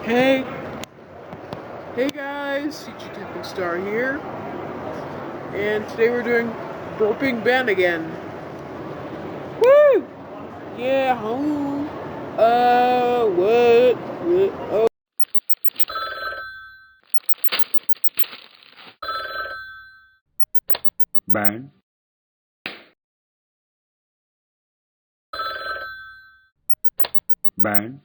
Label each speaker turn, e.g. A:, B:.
A: Hey, hey guys, CG Tipping Star here, and today we're doing Burping Ben again. Woo! Yeah, home. What? Oh.
B: Ben, Ben,